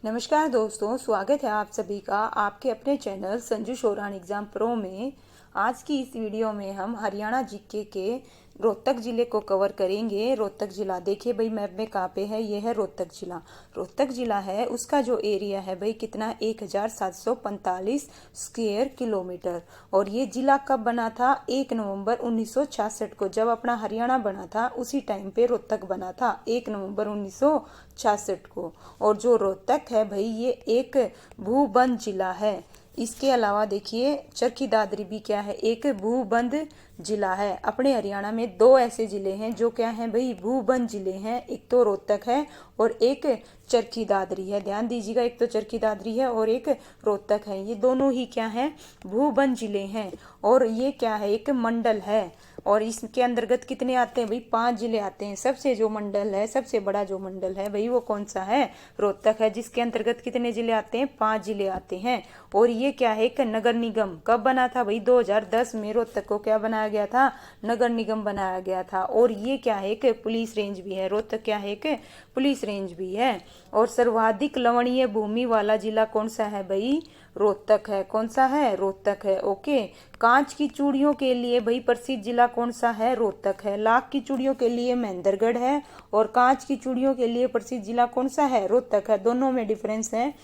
नमस्कार दोस्तों, स्वागत है आप सभी का आपके अपने channel Sanju Sheoran exam pro में। आज की इस वीडियो में हम हरियाणा जीके के रोहतक जिले को कवर करेंगे। रोहतक जिला देखिए भाई, मैप में कहाँ पे है, ये है रोहतक जिला। रोहतक जिला है, उसका जो एरिया है भाई कितना, 1745 स्क्वायर किलोमीटर। और ये जिला कब बना था, 1 नवंबर 1966 को, जब अपना हरियाणा बना था उसी टाइम पे रोहतक बना था, 1 नवंबर 1966 को। और जो रोहतक है भाई, ये एक भूबंध जिला है। इसके अलावा देखिए चरखी दादरी भी क्या है, एक भूबंध जिला है। अपने हरियाणा में दो ऐसे जिले हैं जो क्या हैं भाई, भूबंध जिले हैं। एक तो रोहतक है और एक चरखी दादरी है। ध्यान दीजिएगा, एक तो चरखी दादरी है और एक रोहतक है। ये दोनों ही क्या हैं, भूबंध जिले हैं। और ये क्या है, एक मंडल है। और इसके अंतर्गत कितने आते हैं भाई, 5 जिले आते हैं। सबसे जो मंडल है, सबसे बड़ा जो मंडल है भाई, वो कौन सा है, रोहतक है, जिसके अंतर्गत कितने जिले आते हैं, 5 जिले आते हैं। और ये क्या है, एक नगर निगम। कब बना था भाई, 2010 में रोहतक को क्या बनाया गया था, नगर निगम बनाया गया था। और ये क्या है, एक पुलिस रेंज भी है। रोहतक क्या है, एक पुलिस रेंज भी है। और सर्वाधिक लवणीय भूमि वाला जिला कौन सा है भाई, रोहतक है। कौन सा है, रोहतक है। ओके। कांच की चूड़ियों के लिए भाई प्रसिद्ध जिला कौन सा है, रोहतक है। लाख की चूड़ियों के लिए महेंद्रगढ़ है और कांच की चूड़ियों के लिए प्रसिद्ध जिला कौन सा है, रोहतक है। दोनों में डिफरेंस है।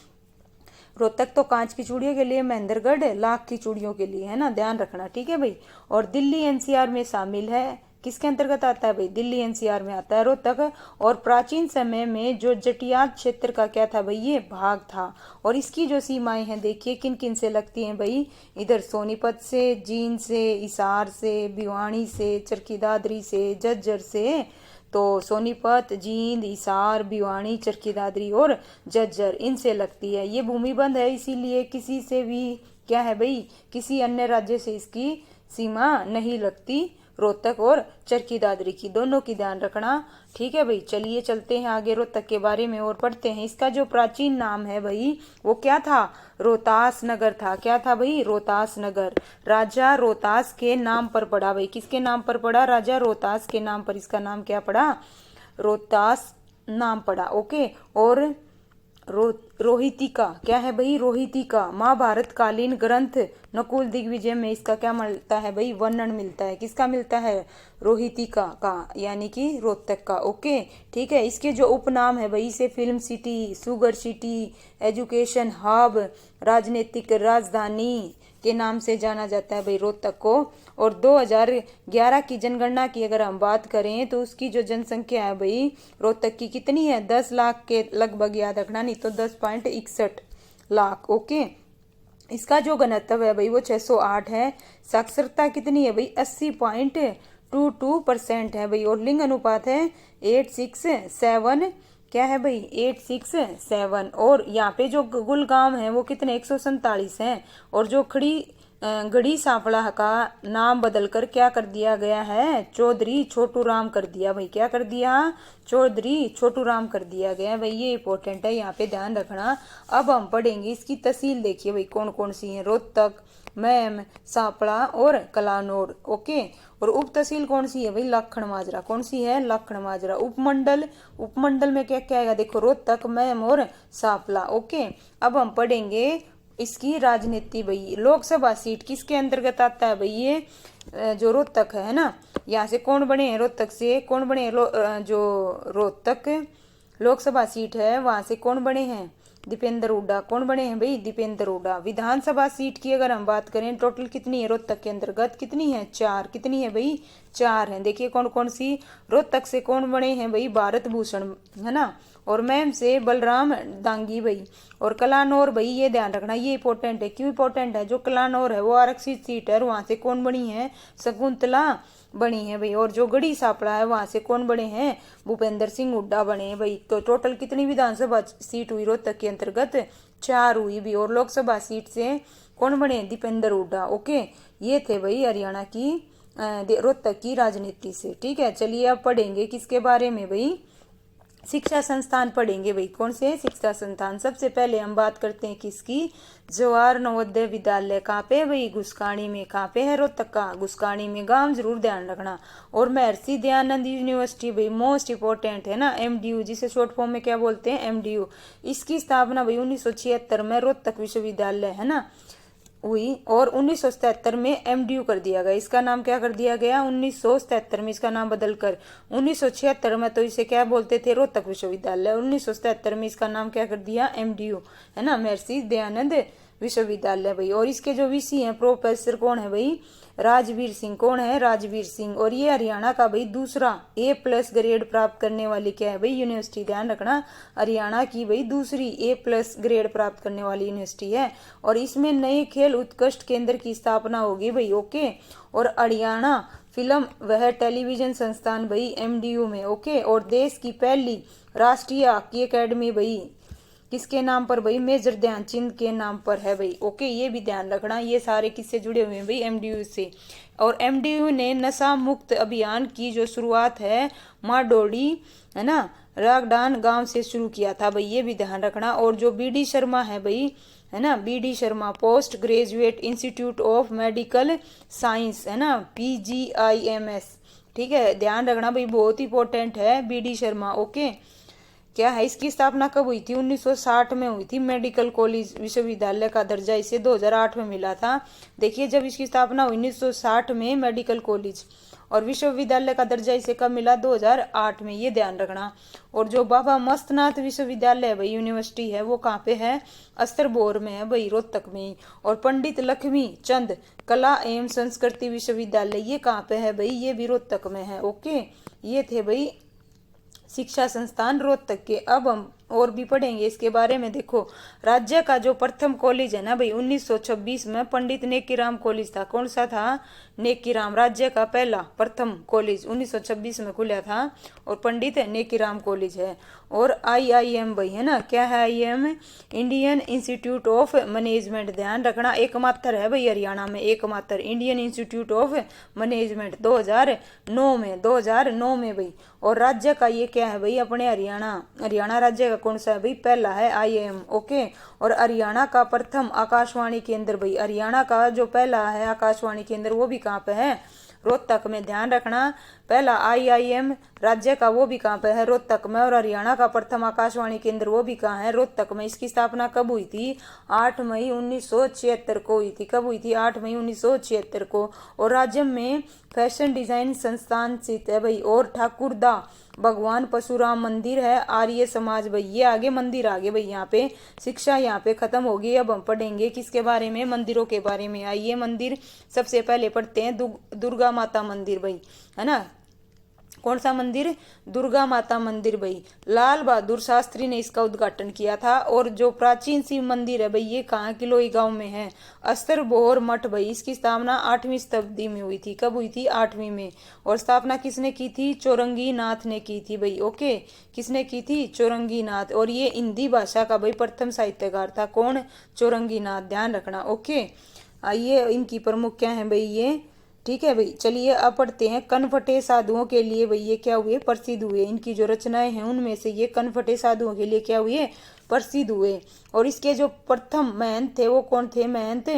रोहतक तो कांच की चूड़ियों के लिए, महेंद्रगढ़ लाख की चूड़ियों के लिए, है ना, ध्यान रखना, ठीक है भाई। और दिल्ली एनसीआर में शामिल है। किसके अंतर्गत आता है भाई, दिल्ली एनसीआर में आता है रोहतक। और प्राचीन समय में जो जटियात क्षेत्र का क्या था भाई, ये भाग था। और इसकी जो सीमाएं हैं देखिए किन किन से लगती हैं भाई, इधर सोनीपत से, जींद से, हिसार से, भिवानी से, चरखी दादरी से, झज्जर से। तो सोनीपत, जींद, हिसार, भिवानी, चरखी दादरी और झज्जर, इनसे लगती है। ये भूमिबंध है, इसीलिए किसी से भी क्या है भाई, किसी अन्य राज्य से इसकी सीमा नहीं लगती। रोहतक और चरखी दादरी की, दोनों की ध्यान रखना, ठीक है भाई। चलिए चलते हैं आगे, रोहतक के बारे में और पढ़ते हैं। इसका जो प्राचीन नाम है भाई, वो क्या था, रोहतास नगर था। क्या था भाई, रोहतास नगर। राजा रोहतास के नाम पर पड़ा भाई, किसके नाम पर पड़ा, राजा रोहतास के नाम पर इसका नाम क्या पड़ा, रोहतास नाम पड़ा। ओके। और रोहितिका क्या है भाई, रोहितिका महाभारत कालीन ग्रंथ नकुल दिग्विजय में इसका क्या मिलता है भाई, वर्णन मिलता है। किसका मिलता है, रोहितिका का, यानी कि रोहतक का। ओके, ठीक है। इसके जो उपनाम है भाई, इसे film city, sugar city, education hub, राजनीतिक राजधानी के नाम से जाना जाता है भाई रोहतक को। और 2011 की जनगणना की अगर हम बात करें तो उसकी जो जनसंख्या है भाई रोहतक की कितनी है, 10 लाख के लगभग, याद रखना, नहीं तो 10.61 लाख। ओके। इसका जो घनत्व है भाई वो 608 है। साक्षरता कितनी है भाई, 80.22% है भाई। और लिंग अनुपात है 867, क्या है भाई, 867। और यहाँ पे जो कुल गांव है वो कितने, 147 हैं। और जो गढ़ी सांपला का नाम बदलकर क्या कर दिया गया है, चौधरी छोटू राम कर दिया भाई। क्या कर दिया, चौधरी छोटू राम कर दिया गया भाई। ये इंपॉर्टेंट है, यहाँ पे ध्यान रखना। अब हम पढ़ेंगे इसकी तहसील, देखिए भाई कौन कौन सी है, रोहतक, मैम, सांपला और कलानौर। ओके। और उप तहसील कौन सी है भाई, लखन माजरा। कौन सी है, लखन माजरा। उपमंडल, उपमंडल में क्या क्या आएगा, देखो रोहतक, मैम और सांपला। ओके। अब हम पढ़ेंगे इसकी राजनीति भाई। लोकसभा सीट किसके अंतर्गत आता है भाई, ये जो रोहतक है ना, यहाँ से कौन बने हैं, रोहतक से कौन बने हैं, जो रोहतक लोकसभा सीट है वहां से कौन बने हैं, दीपेंद्र हुड्डा। कौन बने हैं भाई, दीपेंद्र हुड्डा। विधानसभा सीट की अगर हम बात करें, टोटल कितनी है रोहतक के अंतर्गत, कितनी है, 4। कितनी है भाई, 4 है। देखिए कौन कौन सी, रोहतक से कौन बने हैं भाई, भारत भूषण, है ना। और मैम से बलराम दांगी भाई। और कलानौर भाई, ये ध्यान रखना, ये इंपॉर्टेंट है। क्यों इंपॉर्टेंट है, जो कलानौर है वो आरक्षित सीट है, वहां से कौन बनी है, शकुंतला बनी है भाई। और जो गढ़ी सांपड़ा है वहां से कौन बने हैं, भूपेंद्र सिंह हुड्डा बने हैं भाई। तो टोटल कितनी विधानसभा सीट हुई रोहतक के अंतर्गत, 4 हुई भी। और लोकसभा सीट से कौन बने, दीपेंद्र हुड्डा। ओके, ये थे भाई हरियाणा की रोहतक की राजनीति से, ठीक है। चलिए अब पढ़ेंगे किसके बारे में भाई, शिक्षा संस्थान पढ़ेंगे भाई। कौन से शिक्षा संस्थान? सबसे पहले हम बात करते हैं किसकी? जवाहर नवोदय विद्यालय। कहाँ पे है भाई? गुस्काणी में। कहाँ पे है? रोहतक का गुस्काणी में। गांव जरूर ध्यान रखना। और महर्षि दयानंद यूनिवर्सिटी भाई मोस्ट इंपोर्टेंट है ना, एमडीयू, जिसे शॉर्ट फॉर्म में क्या बोलते हैं? एमडीयू। इसकी स्थापना भाई 1976 में रोहतक विश्वविद्यालय है ना हुई, और 1977 में एमडीयू कर दिया गया। इसका नाम क्या कर दिया गया? 1977 में इसका नाम बदलकर 1976 में तो इसे क्या बोलते थे? रोहतक विश्वविद्यालय। 1977 में इसका नाम क्या कर दिया? एमडीयू है ना, महर्षि दयानंद विश्वविद्यालय भाई। और इसके जो वीसी हैं, प्रोफेसर कौन है भाई? राजवीर सिंह। कौन है? राजवीर सिंह। और ये हरियाणा का भाई दूसरा A+ ग्रेड प्राप्त करने वाली क्या है भाई? यूनिवर्सिटी। ध्यान रखना, हरियाणा की भाई दूसरी A+ ग्रेड प्राप्त करने वाली यूनिवर्सिटी है। और इसमें नए खेल उत्कृष्ट केंद्र की स्थापना होगी भाई। ओके। और हरियाणा फिल्म वह टेलीविजन संस्थान भाई एमडीयू में। ओके। और देश की पहली राष्ट्रीय हॉकी अकेडमी भाई किसके नाम पर भाई? मेजर ध्यानचंद के नाम पर है भाई। ओके, ये भी ध्यान रखना। ये सारे किससे जुड़े हुए हैं भाई? एमडीयू से। और एमडीयू ने नशा मुक्त अभियान की जो शुरुआत है माडोडी है ना, रागडान गांव से शुरू किया था भाई। ये भी ध्यान रखना। और जो बीडी शर्मा है भाई है ना, BD Sharma post graduate institute of medical science है ना, PGIMS। ठीक है, ध्यान रखना भाई, बहुत इंपॉर्टेंट है बीडी शर्मा। ओके, क्या है? इसकी स्थापना कब हुई थी? 1960 में हुई थी। मेडिकल कॉलेज विश्वविद्यालय का दर्जा इसे 2008 में मिला था। देखिए, जब इसकी स्थापना हुई 1960 में मेडिकल कॉलेज, और विश्वविद्यालय का दर्जा इसे कब मिला? 2008 में। ये ध्यान रखना। और जो बाबा मस्तनाथ विश्वविद्यालय भाई यूनिवर्सिटी है, वो कहाँ पे है? अस्तरबोर में है भाई, रोहतक में। और पंडित लक्ष्मी चंद कला एवं संस्कृति विश्वविद्यालय, ये कहाँ पे है भाई? ये भी रोहतक में है। ओके, ये थे भाई शिक्षा संस्थान रोहतक के। अब हम और भी पढ़ेंगे इसके बारे में। देखो, राज्य का जो प्रथम कॉलेज है ना भाई 1926 में पंडित नेकीराम कॉलेज था। कौन सा था? नेकीराम। राज्य का पहला प्रथम कॉलेज 1926 में खुला था, और पंडित नेकीराम कॉलेज है। और IIM भाई है ना, क्या है IIM? Indian institute of management. ध्यान रखना, एकमात्र है भाई हरियाणा में, एकमात्र इंडियन इंस्टीट्यूट ऑफ मैनेजमेंट 2009 में भाई। और राज्य का ये क्या है भाई? अपने हरियाणा राज्य का कौन सा है भाई? पहला है IIM। ओके। और हरियाणा का प्रथम आकाशवाणी केंद्र भाई, हरियाणा का जो पहला है आकाशवाणी केंद्र, वो भी कहाँ पे है? रोहतक में। ध्यान रखना, पहला IIM राज्य का, वो भी कहाँ पे है? रोहतक में। और हरियाणा का प्रथम आकाशवाणी केंद्र, वो भी कहाँ है? रोहतक में। इसकी स्थापना कब हुई थी? 8 मई 1976 को हुई थी। कब हुई थी? 8 मई 1976 को। और राज्य में फैशन डिजाइन संस्थान स्थित है भाई। और ठाकुरदा भगवान परशुराम मंदिर है। आर्य समाज भाई, ये आगे मंदिर आगे भाई। यहाँ पे शिक्षा यहाँ पे खत्म होगी। अब हम पढ़ेंगे किसके बारे में? मंदिरों के बारे में। आइए, मंदिर सबसे पहले पढ़ते हैं दुर्गा माता मंदिर भाई है ना। कौन सा मंदिर? दुर्गा माता मंदिर भाई। लाल बहादुर शास्त्री ने इसका उद्घाटन किया था। और जो प्राचीन शिव मंदिर है भाई, ये कहाँ? किलोई गांव में है। अस्तरबोर मठ भाई, इसकी स्थापना 8वीं शताब्दी में हुई थी। कब हुई थी? 8वीं में। और स्थापना किसने की थी? चौरंगी नाथ ने की थी भाई। ओके, किसने की थी? चौरंगी नाथ। और ये हिंदी भाषा का भाई प्रथम साहित्यकार था। कौन? चौरंगी नाथ। ध्यान रखना। ओके, आइए, इनकी प्रमुख क्या है भाई ये? ठीक है भाई, चलिए अब पढ़ते हैं। कनफटे साधुओं के लिए भाई ये क्या हुए? प्रसिद्ध हुए। इनकी जो रचनाएं हैं उनमें से ये कनफटे साधुओं के लिए क्या हुए? प्रसिद्ध हुए। और इसके जो प्रथम महंत थे वो कौन थे? महंत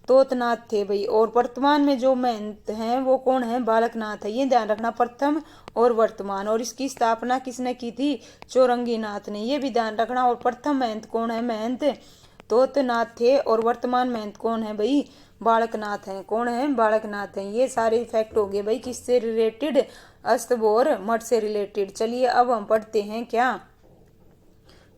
तोतनाथ थे भाई। और वर्तमान में जो महंत हैं वो कौन है? बालकनाथ है। ये ध्यान रखना, प्रथम और वर्तमान। और इसकी स्थापना किसने की थी? चौरंगी नाथ ने। ये भी ध्यान रखना। और प्रथम महंत कौन है? महंत तोतनाथ थे। और वर्तमान महंत कौन है भाई? बालकनाथ हैं। कौन है? बालकनाथ हैं। ये सारे फैक्ट हो गए भाई किससे रिलेटेड? अस्तबोर मठ से रिलेटेड। चलिए अब हम पढ़ते हैं क्या?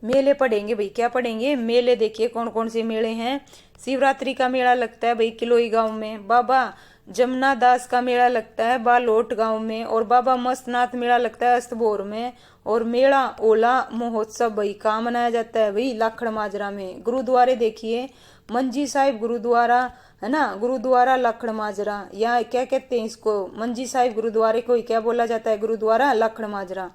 मेले पढ़ेंगे भाई। क्या पढ़ेंगे? मेले। देखिए कौन कौन से मेले हैं। शिवरात्रि का मेला लगता है भाई किलोई गांव में। बाबा जमुना दास का मेला लगता है बालोट गांव में। और बाबा मस्तनाथ मेला लगता है अस्तबोर में। और मेला ओला महोत्सव भाई कहाँ मनाया जाता है भाई? लाखड़ माजरा में। गुरुद्वारे देखिए, मंजी साहिब गुरुद्वारा है ना, गुरुद्वारा लाखड़ माजरा, या क्या कहते हैं इसको? मंजी साहिब गुरुद्वारे को ही क्या बोला जाता है? गुरुद्वारा लाखड़ माजरा।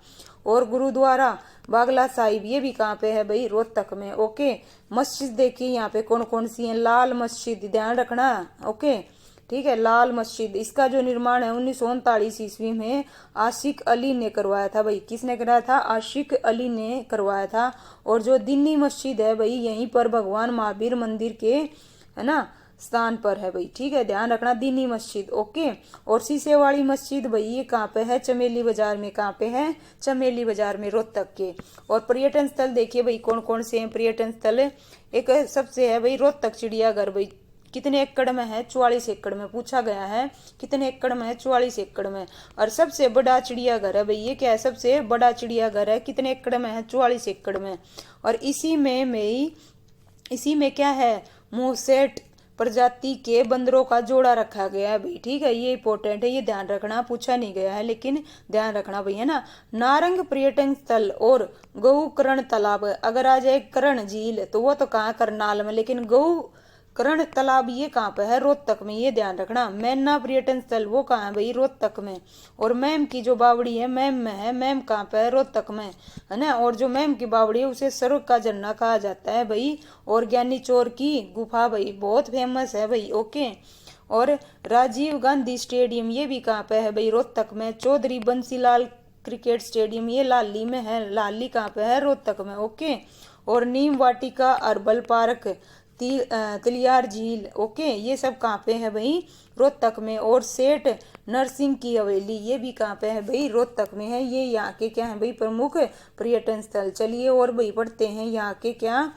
और गुरुद्वारा बागला साहिब, ये भी कहाँ पे है भाई? रोहतक में। ओके, मस्जिद देखिए यहाँ पे कौन कौन सी है? लाल मस्जिद। ध्यान रखना। ओके, ठीक है। लाल मस्जिद, इसका जो निर्माण है 1939 ईस्वी में आशिक अली ने करवाया था भाई। किसने कराया था? आशिक अली ने करवाया था। और जो दिन्नी मस्जिद है भाई, यहीं पर भगवान महावीर मंदिर के, है ना, स्थान पर है भाई। ठीक है, ध्यान रखना, दिन्नी मस्जिद। ओके। और शीशे वाली मस्जिद भाई, ये कहाँ पे है? चमेली बाजार में। कहाँ पे है? चमेली बाजार में, रोहतक के। और पर्यटन स्थल देखिए भाई कौन कौन से हैं पर्यटन स्थल। एक सबसे है भाई रोहतक चिड़ियाघर भाई। कितने एकड़ में है? 44 एकड़ में। पूछा गया है कितने एकड़ में है? 44 एकड़ में। और सबसे बड़ा चिड़ियाघर है भाई, ये क्या है? सबसे बड़ा चिड़ियाघर है। कितने एकड़ में है? 44 एकड़ में। और इसी में क्या है? मूसेट प्रजाति के बंदरों का जोड़ा रखा गया है भाई। ठीक है, ये इंपॉर्टेंट है, ये ध्यान रखना, पूछा नहीं गया है लेकिन ध्यान रखना भाई, है ना। नारंग पर्यटन स्थल और गौकर्ण तालाब, अगर आ जाए कर्ण झील तो वो तो कहाँ? करनाल में, लेकिन गौकर्ण तालाब ये कहाँ पे है? रोहतक में, ये ध्यान रखना। मैना पर्यटन स्थल वो कहाँ है भाई? रोहतक में। और मैम की जो बावड़ी है मैम में है, मैम कहाँ पे है? रोहतक में, है ना। और जो मैम की बावड़ी है उसे स्वर्ग का झरना कहा जाता है भाई। और ज्ञानी चोर की गुफा भाई बहुत फेमस है भाई। ओके। और राजीव गांधी स्टेडियम ये भी कहाँ पे है भाई? रोहतक में। चौधरी बंसीलाल क्रिकेट स्टेडियम ये लाली में है। लाली कहाँ पे है? रोहतक में। ओके। और नीम वाटिका, अर्बल पार्क, तिलियार झील, ओके, ये सब कहाँ पे है भाई? रोहतक में। और सेठ नरसिंह की हवेली ये भी कहाँ पे है भाई? रोहतक में है। ये यहाँ के क्या है भाई? प्रमुख पर्यटन स्थल। चलिए और भाई पढ़ते हैं यहाँ के क्या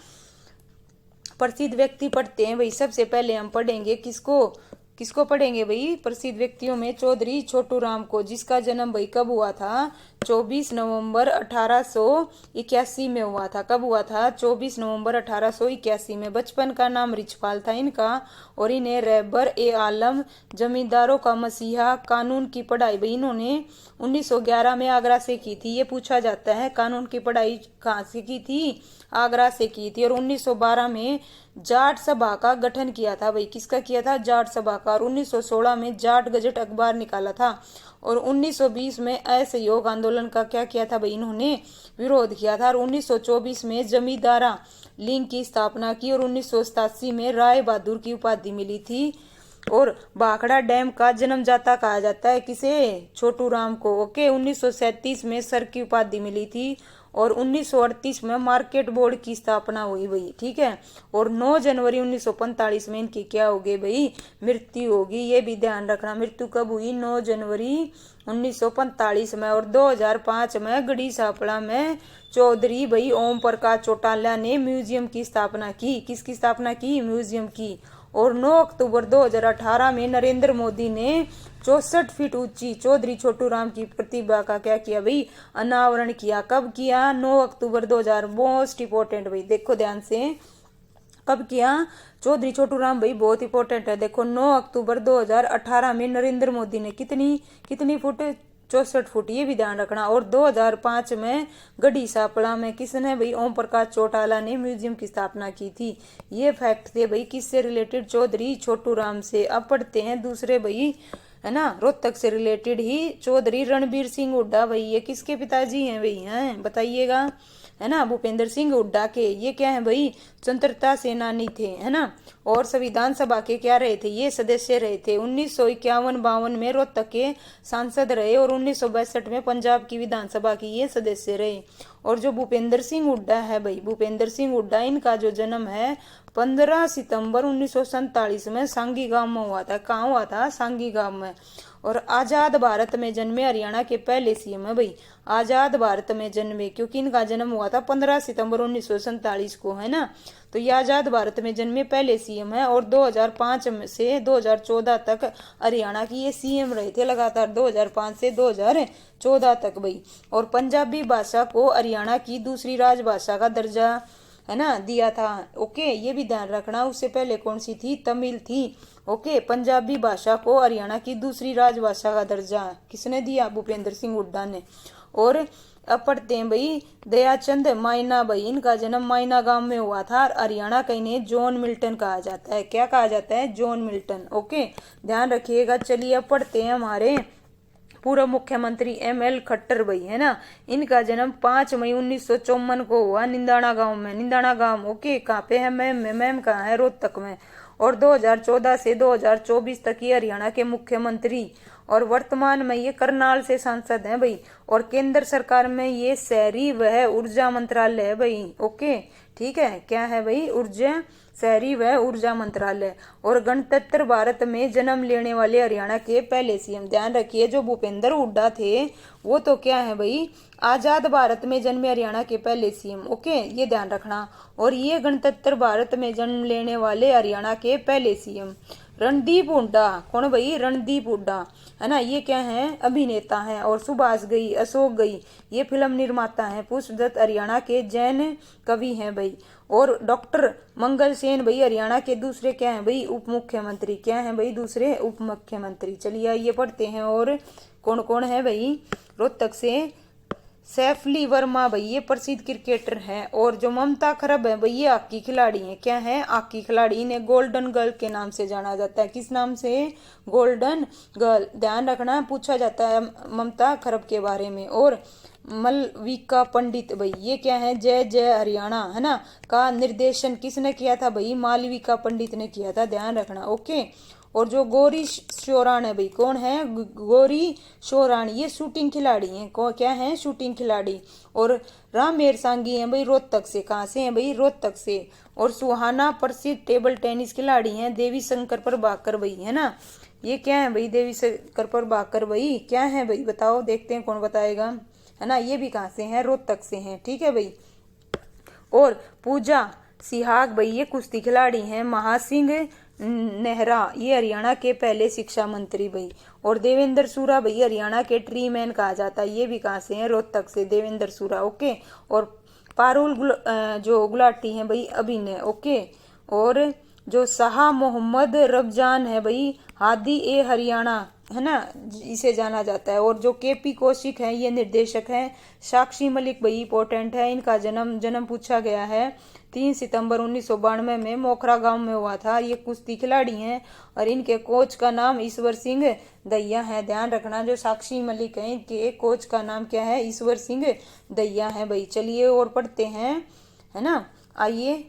प्रसिद्ध व्यक्ति पढ़ते हैं भाई। सबसे पहले हम पढ़ेंगे किसको पढ़ेंगे भाई? प्रसिद्ध व्यक्तियों में चौधरी छोटू राम को, जिसका जन्म भाई कब हुआ था? 24 नवंबर 1881 में हुआ था। कब हुआ था? 24 नवंबर 1881 में। बचपन का नाम रिछपाल था इनका। और इन्हें रहबर ए आलम, जमींदारों का मसीहा, कानून की पढ़ाई भाई इन्होंने 1911 में आगरा से की थी। ये पूछा जाता है कानून की पढ़ाई कहाँ से की थी? आगरा से की थी। और 1912 में जाट सभा का गठन किया था भाई। किसका किया था? जाट सभा का। और 1916 में जाट गजट अखबार निकाला था। और 1920 में असहयोग आंदोलन का क्या किया था भाई? इन्होंने विरोध किया था। और 1924 में जमींदारा लीग की स्थापना की। और 1987 में राय बहादुर की उपाधि मिली थी। और भाखड़ा डैम का जन्मदाता कहा जाता है किसे? छोटू राम को। ओके। 1937 में सर की उपाधि मिली थी। और 1938 में मार्केट बोर्ड की स्थापना हुई भाई। ठीक है। और 9 जनवरी 1945 में इनकी क्या होगी भाई? मृत्यु होगी। ये भी ध्यान रखना, मृत्यु कब हुई? 9 जनवरी 1945 में। और 2005 में गढ़ी सापड़ा में चौधरी भाई ओम प्रकाश चौटाला ने म्यूजियम की स्थापना की। किसकी स्थापना की? म्यूजियम की। और 9 अक्टूबर 2018 में नरेंद्र मोदी ने 64 फीट ऊंची चौधरी छोटू राम की प्रतिभा का क्या किया भाई? अनावरण किया। कब किया? 9 अक्टूबर 2000। मोस्ट इंपोर्टेंट भाई, देखो ध्यान से, कब किया? चौधरी छोटू राम भाई बहुत इंपोर्टेंट है। देखो 9 अक्टूबर 2018 में नरेंद्र मोदी ने कितनी फुट? 64 फुट, ये भी ध्यान रखना। और 2005 में गढ़ी सापड़ा में किसने भाई? ओम प्रकाश चौटाला ने म्यूजियम की स्थापना की थी। ये फैक्ट थे भाई किससे रिलेटेड? चौधरी छोटू राम से। अब पढ़ते हैं दूसरे भाई, है ना, रोहतक से रिलेटेड ही। चौधरी रणबीर सिंह हुड्डा भाई, ये किसके पिताजी हैं भाई? हैं, बताइएगा, है ना, भूपेंद्र सिंह हुड्डा के। ये क्या है भाई? स्वतंत्रता सेनानी थे, है ना। और संविधान सभा के क्या रहे थे? ये सदस्य रहे थे। 1951-52 में रोहतक के सांसद रहे। और 1962 में पंजाब की विधानसभा की ये सदस्य रहे। और जो भूपेंद्र सिंह हुड्डा है भाई, भूपेंद्र सिंह हुड्डा, इनका जो जन्म है 15 सितंबर 1947 में सांगी गांव में हुआ था। कहाँ हुआ था? सांगी गांव में। और आजाद भारत में जन्मे, हरियाणा के पहले सीएम है भाई। आजाद भारत में जन्मे क्योंकि इनका जन्म हुआ था 15 सितंबर 1947 को, है ना। तो ये आजाद भारत में जन्मे पहले सीएम है। और 2005 से 2014 तक हरियाणा की ये सीएम रहे थे लगातार, 2005 से 2014 तक भाई। और पंजाबी भाषा को हरियाणा की दूसरी राजभाषा का दर्जा, है ना, दिया था। ओके, ये भी ध्यान रखना। उससे पहले कौन सी थी? तमिल थी। ओके। पंजाबी भाषा को हरियाणा की दूसरी राजभाषा का दर्जा किसने दिया? भूपेंद्र सिंह हुड्डा ने। और अब पढ़ते हैं भाई दयाचंद माइना भाई, इनका जन्म माइना गांव में हुआ था। हरियाणा का इन्हें जॉन मिल्टन कहा जाता है। क्या कहा जाता है? John Milton. ओके, ध्यान रखिएगा। चलिए अब पढ़ते हैं हमारे पूर्व मुख्यमंत्री ML खट्टर भाई, है ना। इनका जन्म 5 मई 1954 को हुआ निंदाना गांव में। निंदाना गांव, ओके, कहाँ पे है? मैम कहाँ है? रोहतक में। और 2014 से 2024 तक ये हरियाणा के मुख्यमंत्री और वर्तमान में ये करनाल से सांसद हैं भाई। और केंद्र सरकार में ये शहरी व ऊर्जा मंत्रालय है भाई। ओके, ठीक है, क्या है भाई? ऊर्जा, शहरी व ऊर्जा मंत्रालय। और गणतंत्र भारत में जन्म लेने वाले हरियाणा के पहले सीएम, ध्यान रखिए, जो भूपेंद्र हुड्डा थे वो तो क्या है भाई, आजाद भारत में जन्मे हरियाणा के पहले सीएम। ओके, ये ध्यान रखना। और ये गणतंत्र भारत में जन्म लेने वाले हरियाणा के पहले सीएम रणदीप हुड्डा। कौन भाई? रणदीप हुड्डा, है ना। ये क्या है? अभिनेता हैं। और सुभाष घई, अशोक घई ये फिल्म निर्माता हैं। पुष्पदत्त हरियाणा के जैन कवि हैं भाई। और डॉक्टर मंगल सेन भाई हरियाणा के दूसरे क्या है भाई? उप मुख्यमंत्री। क्या है भाई? दूसरे उप मुख्यमंत्री। चलिए आइए पढ़ते हैं। और कौन कौन है भाई? रोहतक से सैफली वर्मा भाई ये प्रसिद्ध क्रिकेटर हैं। और जो ममता खरब है भाई ये हॉकी खिलाड़ी हैं। क्या है? हॉकी खिलाड़ी। इन्हें गोल्डन गर्ल के नाम से जाना जाता है। किस नाम से? Golden girl. ध्यान रखना, पूछा जाता है ममता खरब के बारे में। और मलविका पंडित भाई ये क्या है? जय जय हरियाणा, है ना, का निर्देशन किसने किया था भाई? मालविका पंडित ने किया था, ध्यान रखना। ओके। और जो गौरी शोराण है भाई, कौन है? गौरी शोराण ये शूटिंग खिलाड़ी हैं। क्या है? शूटिंग खिलाड़ी। और रामेर सांगी है भाई रोहतक से। कहाँ से है भाई? रोहतक से। और सुहाना प्रसिद्ध टेबल टेनिस खिलाड़ी हैं देवी शंकर प्रभाकर भाई, है ना। ये क्या है भाई? देवी शंकर प्रभाकर भाई क्या है भाई? बताओ, देखते हैं कौन बताएगा, है ना। ये भी कहाँ से हैं? रोहतक से हैं, ठीक है भाई। और पूजा सिहाग भाई ये कुश्ती खिलाड़ी हैं। महासिंह नेहरा ये हरियाणा के पहले शिक्षा मंत्री भाई। और देवेंद्र सूरा भाई हरियाणा के ट्री मैन कहा जाता है। ये भी कहाँ से हैं? रोहतक से, देवेंद्र सूरा। ओके। और पारुल जो गुलाटी है भाई अभिनय। ओके। और जो शाह मोहम्मद रमजान है भाई हादी ए हरियाणा, है ना, इसे जाना जाता है। और जो केपी कौशिक है ये निर्देशक हैं। साक्षी मलिक भाई इंपॉर्टेंट है। इनका जन्म पूछा गया है 3 सितंबर 1992 में मोखरा गांव में हुआ था। ये कुश्ती खिलाड़ी हैं। और इनके कोच का नाम ईश्वर सिंह दहिया है। ध्यान रखना, जो साक्षी मलिक हैं इनके कोच का नाम क्या है? ईश्वर सिंह दहिया है भाई। चलिए और पढ़ते हैं, है ना। आइए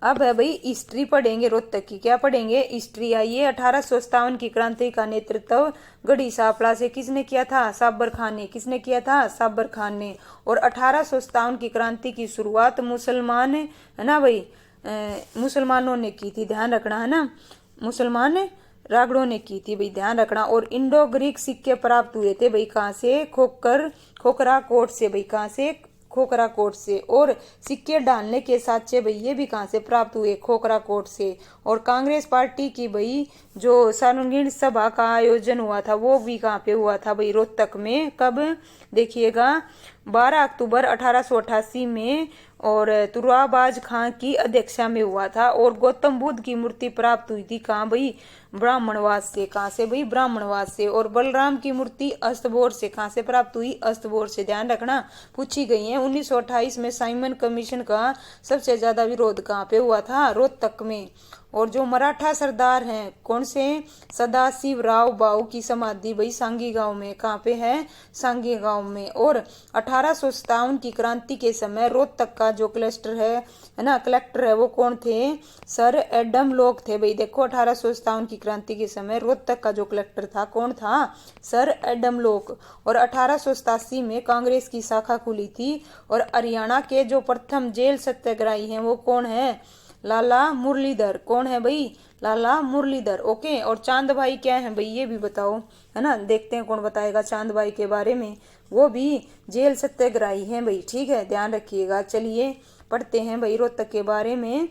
अब है भाई हिस्ट्री पढ़ेंगे रोहतक की। क्या पढ़ेंगे? हिस्ट्री। आइए 1857 की क्रांति का नेतृत्व गढ़ी सापड़ा से किसने किया था? साबर खान ने। किसने किया था? साबर खान ने। और 1857 की क्रांति की शुरुआत मुसलमान, है ना भाई, मुसलमानों ने की थी, ध्यान रखना, है ना, मुसलमान रागड़ों ने की थी भाई, ध्यान रखना। और इंडो ग्रीक सिक्के प्राप्त हुए थे भाई कहाँ से? खोखरा कोट से भाई। कहाँ से? खोखरा कोट से। और सिक्के डालने के साक्ष्य भाई ये भी कहाँ से प्राप्त हुए? खोखरा कोट से। और कांग्रेस पार्टी की भाई जो सार्वजनिक सभा का आयोजन हुआ था वो भी कहाँ पे हुआ था भाई? रोहतक में। कब? देखिएगा 12 अक्टूबर 1888 में। और तुराबाज खां की अध्यक्षता में हुआ था। और गौतम बुद्ध की मूर्ति प्राप्त हुई थी कहाँ भाई? ब्राह्मणवास से। कहाँ से भाई? ब्राह्मणवास से। और बलराम की मूर्ति अस्तबोर से। कहाँ से प्राप्त हुई? अस्तबोर से, ध्यान रखना, पूछी गई है। 1928 में साइमन कमीशन का सबसे ज्यादा विरोध कहाँ पे हुआ था? रोहतक में। और जो मराठा सरदार हैं कौन से? सदाशिव राव बाऊ की समाधि भाई सांगी गांव में। कहाँ पे है? सांगी गांव में। और 1857 की क्रांति के समय रोहतक का जो कलेक्टर है ना, कलेक्टर है, वो कौन थे? सर एडम लोक थे भाई। देखो 1857 की क्रांति के समय रोहतक का जो कलेक्टर था कौन था? सर एडम लोक। और 1887 में कांग्रेस की शाखा खुली थी। और हरियाणा के जो प्रथम जेल सत्याग्रही हैं वो कौन है? लाला मुरलीधर। कौन है भाई? लाला मुरलीधर। ओके। और चांद भाई क्या है भाई? ये भी बताओ, है ना, देखते हैं कौन बताएगा चांद भाई के बारे में। वो भी जेल सत्याग्रही हैं भाई, ठीक है, ध्यान रखिएगा। चलिए पढ़ते हैं भाई रोहतक के बारे में।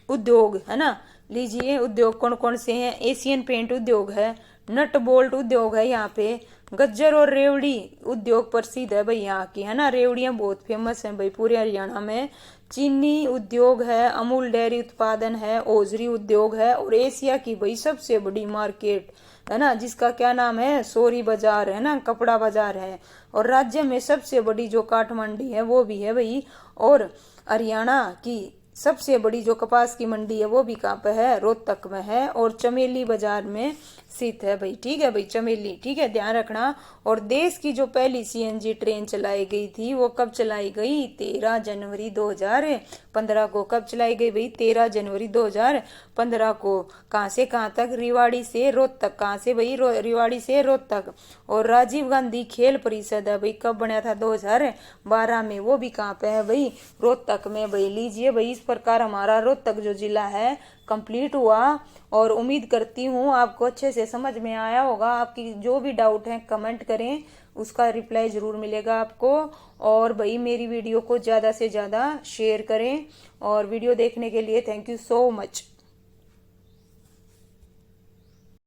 उद्योग, है ना, लीजिए उद्योग कौन कौन से हैं? एशियन पेंट उद्योग है। नट बोल्ट उद्योग है यहाँ पे। गज्जर और रेवड़ी उद्योग प्रसिद्ध है भाई यहाँ की, है ना, रेवड़ियाँ बहुत फेमस हैं भाई पूरे हरियाणा में। चीनी उद्योग है। अमूल डेयरी उत्पादन है। ओजरी उद्योग है। और एशिया की भाई सबसे बड़ी मार्केट, है ना, जिसका क्या नाम है? सोरी बाजार, है ना, कपड़ा बाजार है। और राज्य में सबसे बड़ी जो काठ मंडी है वो भी है भाई। और हरियाणा की सबसे बड़ी जो कपास की मंडी है वो भी कहाँ पे है, रोहतक में है, और चमेली बाजार में स्थित है भाई। ठीक है भाई, चमेली, ठीक है, ध्यान रखना। और देश की जो पहली सीएनजी ट्रेन चलाई गई थी वो कब चलाई गई, 13 जनवरी 2015 को। कब चलाई गई भाई, 13 जनवरी 2015 को। कहाँ से कहाँ तक, रिवाड़ी से रोहतक। कहाँ से भाई, रिवाड़ी से रोहतक। और राजीव गांधी खेल परिषद है भाई, कब बना था, 2012 में, वो भी कहाँ पे है भाई, रोहतक में भाई। लीजिए भाई, इस प्रकार हमारा रोहतक जो जिला है कंप्लीट हुआ। और उम्मीद करती हूँ आपको अच्छे से समझ में आया होगा। आपकी जो भी डाउट है कमेंट करें, उसका रिप्लाई जरूर मिलेगा आपको। और भाई मेरी वीडियो को ज़्यादा से ज़्यादा शेयर करें। और वीडियो देखने के लिए थैंक यू सो मच।